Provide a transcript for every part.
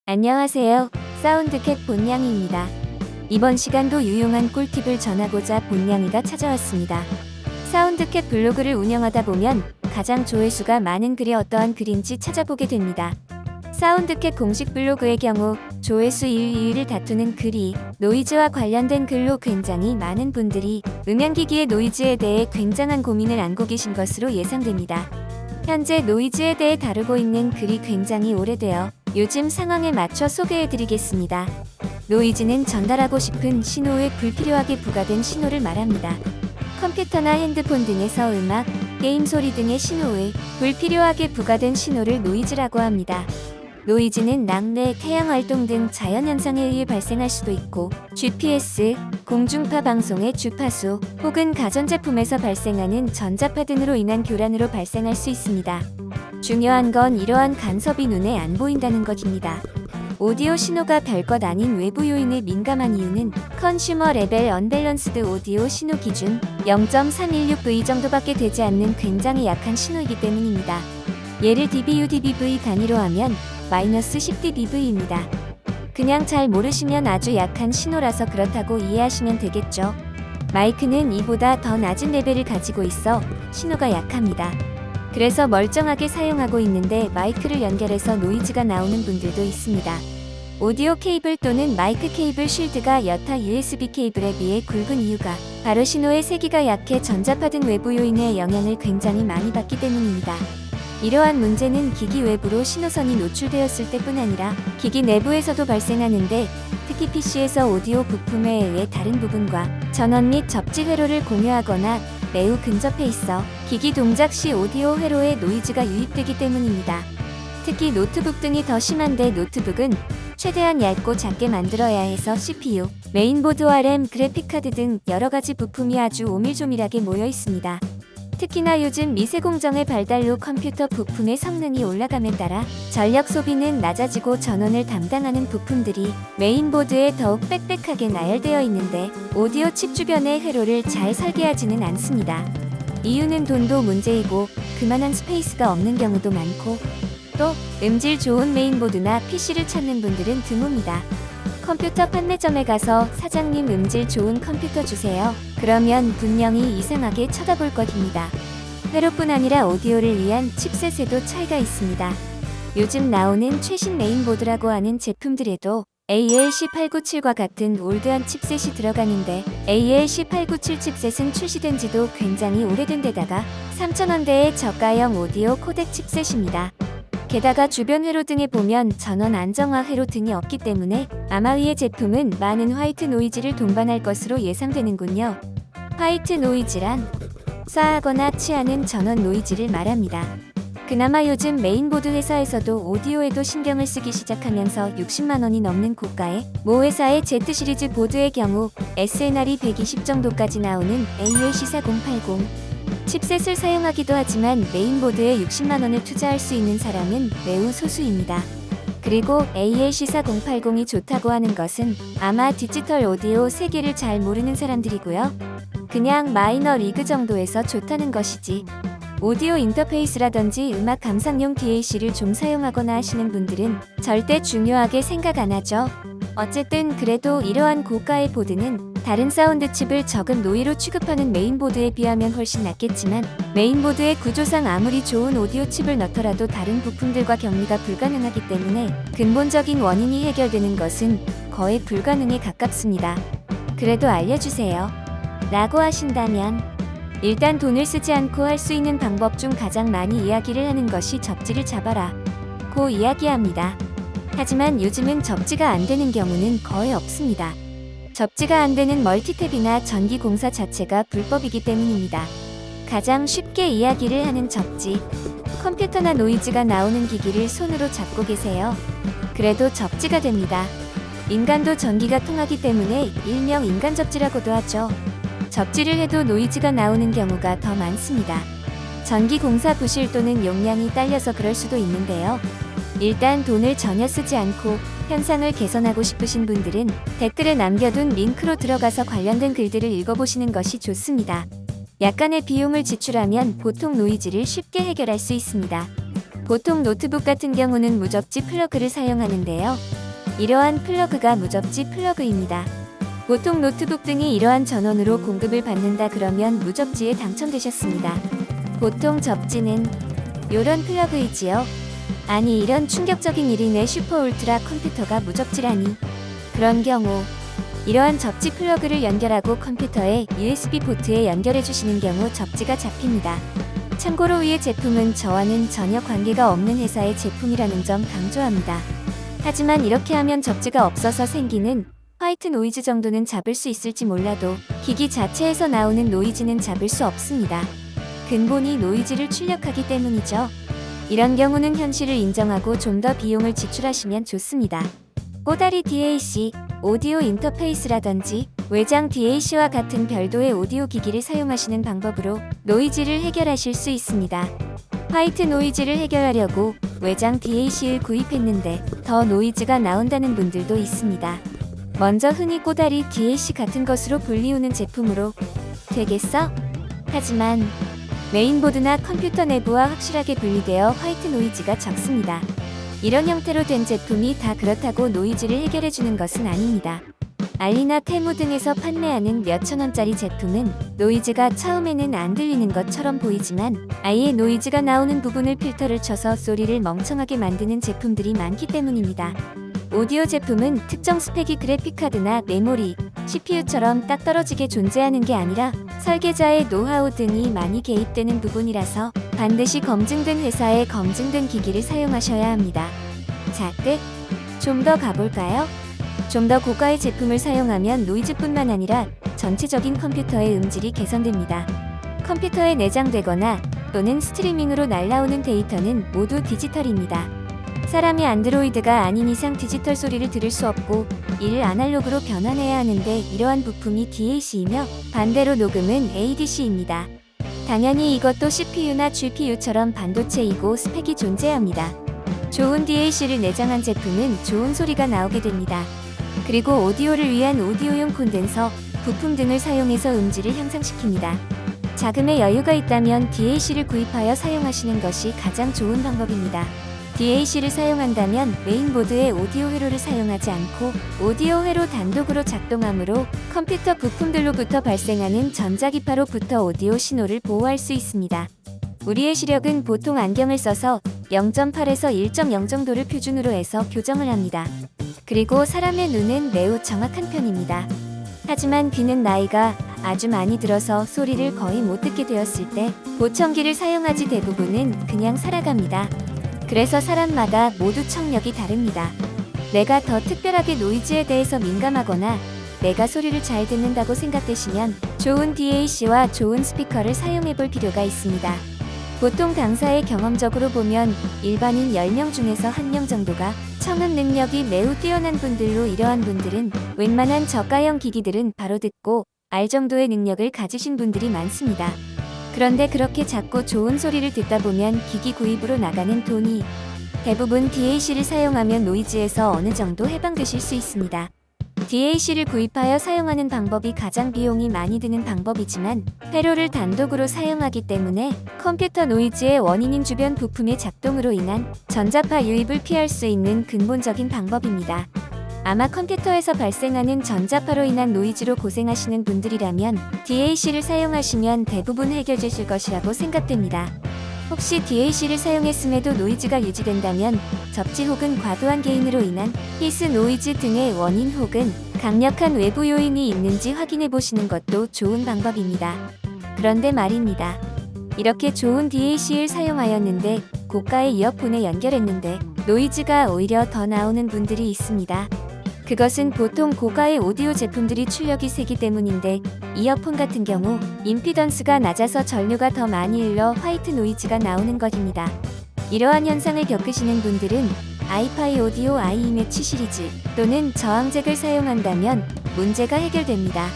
안녕하세요. 사운드캣 본냥이입니다. 이번 시간도 유용한 꿀팁을 전하고자 본냥이가 찾아왔습니다. 사운드캣 블로그를 운영하다 보면 가장 조회수가 많은 글이 어떠한 글인지 찾아보게 됩니다. 사운드캣 공식 블로그의 경우 조회수 1위를 다투는 글이 노이즈와 관련된 글로 굉장히 많은 분들이 음향기기의 노이즈에 대해 굉장한 고민을 안고 계신 것으로 예상됩니다. 현재 노이즈에 대해 다루고 있는 글이 굉장히 오래되어 요즘 상황에 맞춰 소개해드리겠습니다. 노이즈는 전달하고 싶은 신호에 불필요하게 부과된 신호를 말합니다. 컴퓨터나 핸드폰 등에서 음악, 게임 소리 등의 신호에 불필요하게 부과된 신호를 노이즈라고 합니다. 노이즈는 낙뢰, 태양활동 등 자연현상에 의해 발생할 수도 있고 GPS, 공중파 방송의 주파수 혹은 가전제품에서 발생하는 전자파 등으로 인한 교란으로 발생할 수 있습니다. 중요한 건 이러한 간섭이 눈에 안 보인다는 것입니다. 오디오 신호가 별것 아닌 외부 요인에 민감한 이유는 컨슈머 레벨 언밸런스드 오디오 신호 기준 0.316V 정도밖에 되지 않는 굉장히 약한 신호이기 때문입니다. 예를 dBu/dBV 단위로 하면 -10dBV입니다. 그냥 잘 모르시면 아주 약한 신호라서 그렇다고 이해하시면 되겠죠. 마이크는 이보다 더 낮은 레벨을 가지고 있어 신호가 약합니다. 그래서 멀쩡하게 사용하고 있는데 마이크를 연결해서 노이즈가 나오는 분들도 있습니다. 오디오 케이블 또는 마이크 케이블 쉴드가 여타 USB 케이블에 비해 굵은 이유가 바로 신호의 세기가 약해 전자파 등 외부 요인의 영향을 굉장히 많이 받기 때문입니다. 이러한 문제는 기기 외부로 신호선이 노출되었을 때뿐 아니라 기기 내부에서도 발생하는데 특히 PC에서 오디오 부품에 의해 다른 부분과 전원 및 접지 회로를 공유하거나 매우 근접해 있어 기기 동작 시 오디오 회로에 노이즈가 유입되기 때문입니다. 특히 노트북 등이 더 심한데 노트북은 최대한 얇고 작게 만들어야 해서 CPU, 메인보드와 램, 그래픽카드 등 여러가지 부품이 아주 오밀조밀하게 모여 있습니다. 특히나 요즘 미세공정의 발달로 컴퓨터 부품의 성능이 올라감에 따라 전력 소비는 낮아지고 전원을 담당하는 부품들이 메인보드에 더욱 빽빽하게 나열되어 있는데 오디오 칩 주변의 회로를 잘 설계하지는 않습니다. 이유는 돈도 문제이고 그만한 스페이스가 없는 경우도 많고 또 음질 좋은 메인보드나 PC를 찾는 분들은 드뭅니다. 컴퓨터 판매점에 가서 사장님 음질 좋은 컴퓨터 주세요. 그러면 분명히 이상하게 쳐다볼 것입니다. 회로뿐 아니라 오디오를 위한 칩셋에도 차이가 있습니다. 요즘 나오는 최신 메인보드라고 하는 제품들에도 ALC897과 같은 올드한 칩셋이 들어가는데 ALC897 칩셋은 출시된 지도 굉장히 오래된 데다가 3,000원대의 저가형 오디오 코덱 칩셋입니다. 게다가 주변 회로 등에 보면 전원 안정화 회로 등이 없기 때문에 아마 위의 제품은 많은 화이트 노이즈를 동반할 것으로 예상되는군요. 화이트 노이즈란 싸하거나 취하는 전원 노이즈를 말합니다. 그나마 요즘 메인보드 회사에서도 오디오에도 신경을 쓰기 시작하면서 60만원이 넘는 고가의 모 회사의 Z 시리즈 보드의 경우 SNR이 120 정도까지 나오는 ALC4080 칩셋을 사용하기도 하지만 메인보드에 60만원을 투자할 수 있는 사람은 매우 소수입니다. 그리고 ALC4080이 좋다고 하는 것은 아마 디지털 오디오 세계를 잘 모르는 사람들이고요. 그냥 마이너 리그 정도에서 좋다는 것이지 오디오 인터페이스라든지 음악 감상용 DAC를 좀 사용하거나 하시는 분들은 절대 중요하게 생각 안 하죠. 어쨌든 그래도 이러한 고가의 보드는 다른 사운드 칩을 적은 노이로 취급하는 메인보드에 비하면 훨씬 낫겠지만 메인보드의 구조상 아무리 좋은 오디오 칩을 넣더라도 다른 부품들과 격리가 불가능하기 때문에 근본적인 원인이 해결되는 것은 거의 불가능에 가깝습니다. 그래도 알려주세요. 라고 하신다면 일단 돈을 쓰지 않고 할 수 있는 방법 중 가장 많이 이야기를 하는 것이 접지를 잡아라 고 이야기합니다. 하지만 요즘은 접지가 안 되는 경우는 거의 없습니다. 접지가 안 되는 멀티탭이나 전기 공사 자체가 불법이기 때문입니다. 가장 쉽게 이야기를 하는 접지. 컴퓨터나 노이즈가 나오는 기기를 손으로 잡고 계세요. 그래도 접지가 됩니다. 인간도 전기가 통하기 때문에 일명 인간 접지라고도 하죠. 접지를 해도 노이즈가 나오는 경우가 더 많습니다. 전기 공사 부실 또는 용량이 딸려서 그럴 수도 있는데요. 일단 돈을 전혀 쓰지 않고 현상을 개선하고 싶으신 분들은 댓글에 남겨둔 링크로 들어가서 관련된 글들을 읽어보시는 것이 좋습니다. 약간의 비용을 지출하면 보통 노이즈를 쉽게 해결할 수 있습니다. 보통 노트북 같은 경우는 무접지 플러그를 사용하는데요. 이러한 플러그가 무접지 플러그입니다. 보통 노트북 등이 이러한 전원으로 공급을 받는다 그러면 무접지에 당첨되셨습니다. 보통 접지는 요런 플러그이지요. 아니 이런 충격적인 일이 내 슈퍼 울트라 컴퓨터가 무접지라니. 그런 경우 이러한 접지 플러그를 연결하고 컴퓨터에 USB 포트에 연결해 주시는 경우 접지가 잡힙니다. 참고로 위의 제품은 저와는 전혀 관계가 없는 회사의 제품이라는 점 강조합니다. 하지만 이렇게 하면 접지가 없어서 생기는 화이트 노이즈 정도는 잡을 수 있을지 몰라도 기기 자체에서 나오는 노이즈는 잡을 수 없습니다. 근본이 노이즈를 출력하기 때문이죠. 이런 경우는 현실을 인정하고 좀 더 비용을 지출하시면 좋습니다. 꼬다리 DAC, 오디오 인터페이스라든지 외장 DAC와 같은 별도의 오디오 기기를 사용하시는 방법으로 노이즈를 해결하실 수 있습니다. 화이트 노이즈를 해결하려고 외장 DAC를 구입했는데 더 노이즈가 나온다는 분들도 있습니다. 먼저 흔히 꼬다리 DAC 같은 것으로 불리우는 제품으로 되겠어? 하지만 메인보드나 컴퓨터 내부와 확실하게 분리되어 화이트 노이즈가 적습니다. 이런 형태로 된 제품이 다 그렇다고 노이즈를 해결해주는 것은 아닙니다. 알리나 테무 등에서 판매하는 몇천 원짜리 제품은 노이즈가 처음에는 안 들리는 것처럼 보이지만 아예 노이즈가 나오는 부분을 필터를 쳐서 소리를 멍청하게 만드는 제품들이 많기 때문입니다. 오디오 제품은 특정 스펙이 그래픽카드나 메모리, CPU처럼 딱 떨어지게 존재하는 게 아니라 설계자의 노하우 등이 많이 개입되는 부분이라서 반드시 검증된 회사의 검증된 기기를 사용하셔야 합니다. 자, 끝! 좀 더 가볼까요? 좀 더 고가의 제품을 사용하면 노이즈뿐만 아니라 전체적인 컴퓨터의 음질이 개선됩니다. 컴퓨터에 내장되거나 또는 스트리밍으로 날라오는 데이터는 모두 디지털입니다. 사람이 안드로이드가 아닌 이상 디지털 소리를 들을 수 없고 이를 아날로그로 변환해야 하는데 이러한 부품이 DAC이며 반대로 녹음은 ADC입니다. 당연히 이것도 CPU나 GPU처럼 반도체이고 스펙이 존재합니다. 좋은 DAC를 내장한 제품은 좋은 소리가 나오게 됩니다. 그리고 오디오를 위한 오디오용 콘덴서, 부품 등을 사용해서 음질을 향상시킵니다. 자금의 여유가 있다면 DAC를 구입하여 사용하시는 것이 가장 좋은 방법입니다. DAC를 사용한다면 메인보드에 오디오 회로를 사용하지 않고 오디오 회로 단독으로 작동하므로 컴퓨터 부품들로부터 발생하는 전자기파로부터 오디오 신호를 보호할 수 있습니다. 우리의 시력은 보통 안경을 써서 0.8에서 1.0 정도를 표준으로 해서 교정을 합니다. 그리고 사람의 눈은 매우 정확한 편입니다. 하지만 귀는 나이가 아주 많이 들어서 소리를 거의 못 듣게 되었을 때 보청기를 사용하지 대부분은 그냥 살아갑니다. 그래서 사람마다 모두 청력이 다릅니다. 내가 더 특별하게 노이즈에 대해서 민감하거나 내가 소리를 잘 듣는다고 생각되시면 좋은 DAC와 좋은 스피커를 사용해 볼 필요가 있습니다. 보통 당사의 경험적으로 보면 일반인 10명 중에서 1명 정도가 청음 능력이 매우 뛰어난 분들로 이러한 분들은 웬만한 저가형 기기들은 바로 듣고 알 정도의 능력을 가지신 분들이 많습니다. 그런데 그렇게 작고 좋은 소리를 듣다 보면 기기 구입으로 나가는 돈이 대부분 DAC를 사용하면 노이즈에서 어느 정도 해방되실 수 있습니다. DAC를 구입하여 사용하는 방법이 가장 비용이 많이 드는 방법이지만 회로를 단독으로 사용하기 때문에 컴퓨터 노이즈의 원인인 주변 부품의 작동으로 인한 전자파 유입을 피할 수 있는 근본적인 방법입니다. 아마 컴퓨터에서 발생하는 전자파로 인한 노이즈로 고생하시는 분들이라면 DAC를 사용하시면 대부분 해결되실 것이라고 생각됩니다. 혹시 DAC를 사용했음에도 노이즈가 유지된다면 접지 혹은 과도한 게인으로 인한 히스 노이즈 등의 원인 혹은 강력한 외부 요인이 있는지 확인해 보시는 것도 좋은 방법입니다. 그런데 말입니다. 이렇게 좋은 DAC를 사용하였는데 고가의 이어폰에 연결했는데 노이즈가 오히려 더 나오는 분들이 있습니다. 그것은 보통 고가의 오디오 제품들이 출력이 세기 때문인데 이어폰 같은 경우 임피던스가 낮아서 전류가 더 많이 흘러 화이트 노이즈가 나오는 것입니다. 이러한 현상을 겪으시는 분들은 아이파이 오디오 아이이매치 시리즈 또는 저항잭을 사용한다면 문제가 해결됩니다.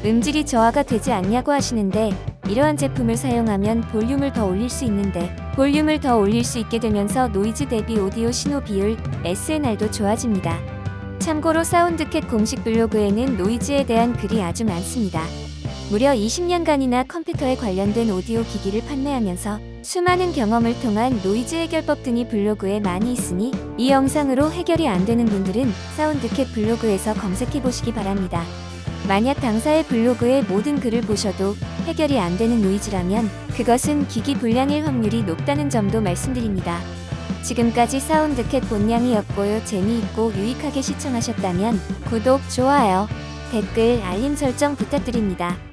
음질이 저하가 되지 않냐고 하시는데 이러한 제품을 사용하면 볼륨을 더 올릴 수 있는데 볼륨을 더 올릴 수 있게 되면서 노이즈 대비 오디오 신호 비율 SNR도 좋아집니다. 참고로 사운드캣 공식 블로그에는 노이즈에 대한 글이 아주 많습니다. 무려 20년간이나 컴퓨터에 관련된 오디오 기기를 판매하면서 수많은 경험을 통한 노이즈 해결법 등이 블로그에 많이 있으니 이 영상으로 해결이 안 되는 분들은 사운드캣 블로그에서 검색해 보시기 바랍니다. 만약 당사의 블로그의 모든 글을 보셔도 해결이 안 되는 노이즈라면 그것은 기기 불량일 확률이 높다는 점도 말씀드립니다. 지금까지 사운드캣 본냥이었고요. 재미있고 유익하게 시청하셨다면 구독, 좋아요, 댓글, 알림 설정 부탁드립니다.